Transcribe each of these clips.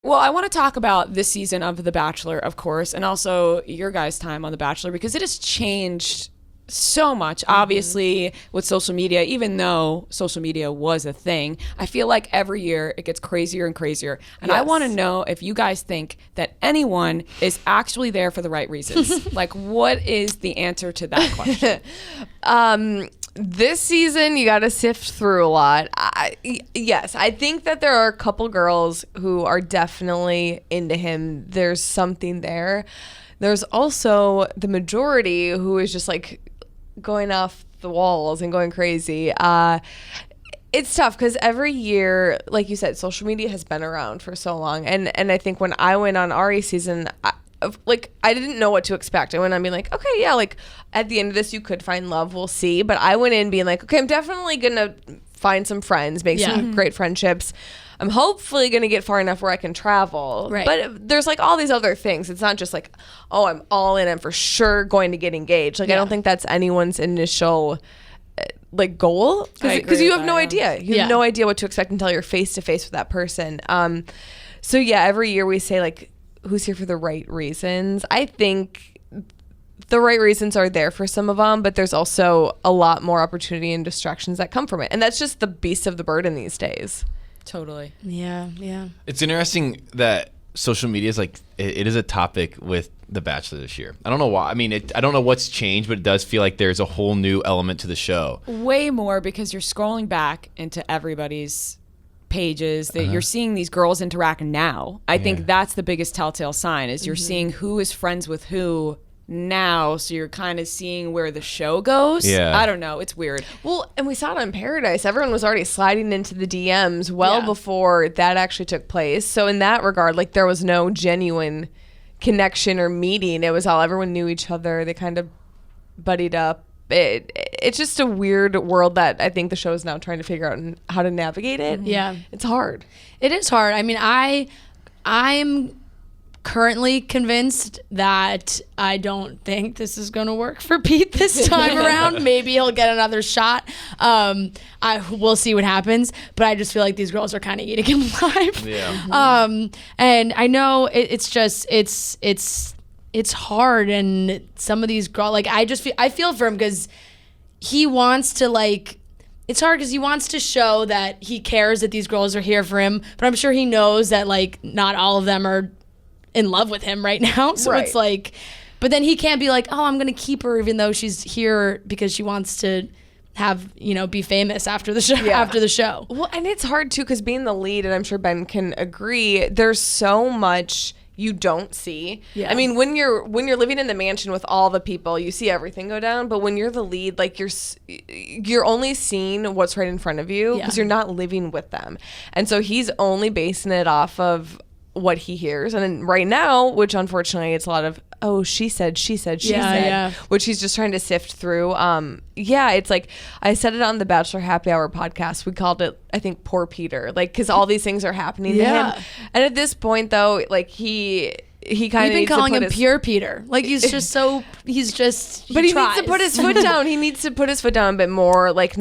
Well, I want to talk about this season of The Bachelor, of course, and also your guys' time on The Bachelor, because it has changed so much, obviously, with social media. Even though social media was a thing, I feel like every year it gets crazier and crazier. And I want to know if you guys think that anyone is actually there for the right reasons. Like, what is the answer to that question? This season, you got to sift through a lot. Yes, I think that there are a couple girls who are definitely into him. There's something there. There's also the majority who is just like going off the walls and going crazy. It's tough because every year, like you said, social media has been around for so long. And I think when I went on Ari's season, I didn't know what to expect. I went on being like, okay, yeah, like at the end of this, you could find love. We'll see. But I went in being like, okay, I'm definitely going to find some friends, make some great friendships. I'm hopefully going to get far enough where I can travel. Right. But there's like all these other things. It's not just like, oh, I'm all in. I'm for sure going to get engaged. Like, I don't think that's anyone's initial like goal, because you have no idea. You have no idea what to expect until you're face to face with that person. So yeah, every year we say like, who's here for the right reasons. I think the right reasons are there for some of them, but there's also a lot more opportunity and distractions that come from it. And that's just the beast of the burden these days. Totally. Yeah. It's interesting that social media is like, it is a topic with The Bachelor this year. I don't know why. I mean, I don't know what's changed, but it does feel like there's a whole new element to the show. Way more, because you're scrolling back into everybody's pages that you're seeing these girls interact now. I think that's the biggest telltale sign, is you're seeing who is friends with who now, so you're kind of seeing where the show goes. I don't know, it's weird. Well, and we saw it on Paradise. Everyone was already sliding into the DMs before that actually took place. So in that regard, like, there was no genuine connection or meeting. It was all, everyone knew each other. They kind of buddied up. It's just a weird world that I think the show is now trying to figure out how to navigate it. Yeah. It's hard. It is hard. I mean, I'm currently convinced that I don't think this is going to work for Pete this time around. Maybe he'll get another shot. We'll see what happens. But I just feel like these girls are kind of eating him alive. Yeah. And I know it's hard, and some of these girls, like, I feel for him because he wants to, like, it's hard because he wants to show that he cares that these girls are here for him, but I'm sure he knows that, like, not all of them are in love with him right now. So it's like, but then he can't be like, oh, I'm gonna keep her even though she's here because she wants to have, be famous after the show. Well, and it's hard too, because being the lead, and I'm sure Ben can agree, there's so much you don't see. I mean, when you're living in the mansion with all the people, you see everything go down, but when you're the lead, like, you're only seeing what's right in front of you because you're not living with them. And so he's only basing it off of what he hears. And then right now, which unfortunately it's a lot of, oh, she said, which he's just trying to sift through. It's like, I said it on the Bachelor Happy Hour podcast. We called it, I think, Poor Peter, like, because all these things are happening to him. And at this point, though, like, he kind of, we've been calling him Pure Peter. Like, he's just so, but he needs to put his foot down. He needs to put his foot down a bit more. Like,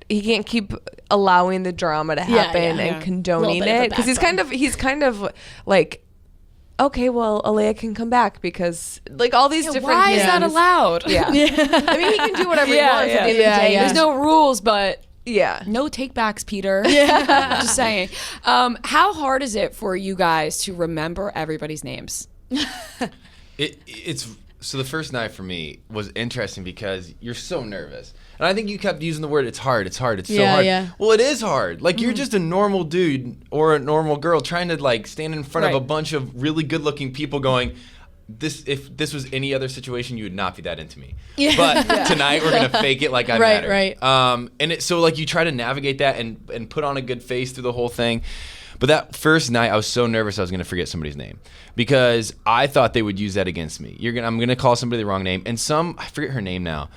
he can't keep allowing the drama to happen and condoning it, because he's kind of like, okay, well, Alea can come back because, like, all these different why things. is that allowed? I mean, he can do whatever he wants at the end of the day. There's no rules, but no takebacks, Peter. Just saying. How hard is it for you guys to remember everybody's names? It's so the first night for me was interesting because you're so nervous. And I think you kept using the word, it's hard, it's so hard. Well, it is hard. Like, you're just a normal dude or a normal girl trying to, like, stand in front of a bunch of really good-looking people going, if this was any other situation, you would not be that into me. But tonight we're going to fake it like I matter. And so, like, you try to navigate that and put on a good face through the whole thing. But that first night, I was so nervous I was going to forget somebody's name because I thought they would use that against me. I'm going to call somebody the wrong name. And I forget her name now,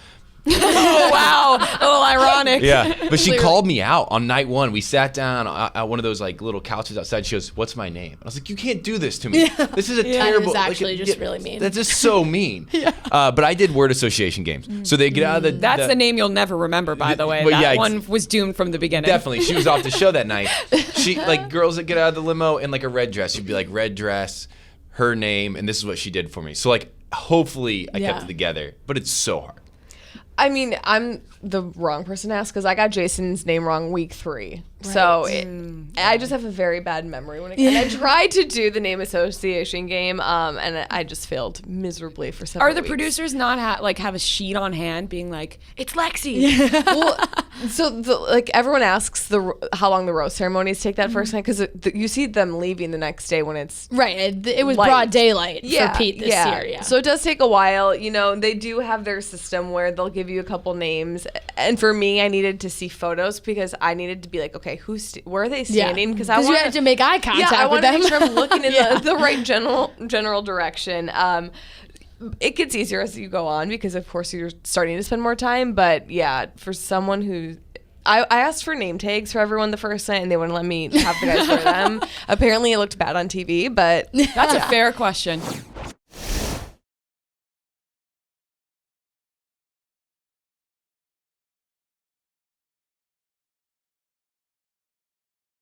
Oh, wow. A little ironic. Yeah, but she called me out on night one. We sat down at one of those like little couches outside. She goes, "What's my name?" And I was like, "You can't do this to me. This is a terrible." That is actually like, just really mean. That's just so mean. But I did word association games, so they get out of the. That's the name you'll never remember, by the way. Well, That yeah, one was doomed from the beginning. Definitely, she was off the show that night. She like girls that get out of the limo in like a red dress. She'd be like red dress, her name, and this is what she did for me. So like, hopefully, I kept it together. But it's so hard. I mean, I'm the wrong person to ask because I got Jason's name wrong week 3. Right. So I just have a very bad memory when it comes. And I tried to do the name association game, and I just failed miserably for several Are the weeks. Producers not have a sheet on hand being like, it's Lexi? Well, so like everyone asks how long the rose ceremonies take that first night because you see them leaving the next day when it's Right. It was light. broad daylight for Pete this year. Yeah. So it does take a while. You know, they do have their system where they'll give you a couple names. And for me, I needed to see photos because I needed to be like, okay, where are they standing? Because you had to make eye contact I with wanted them. to make sure I'm looking in the right general direction. It gets easier as you go on because, of course, you're starting to spend more time. But yeah, for someone who I asked for name tags for everyone the first night, and they wouldn't let me have the guys wear them. Apparently, it looked bad on TV, but That's a fair question.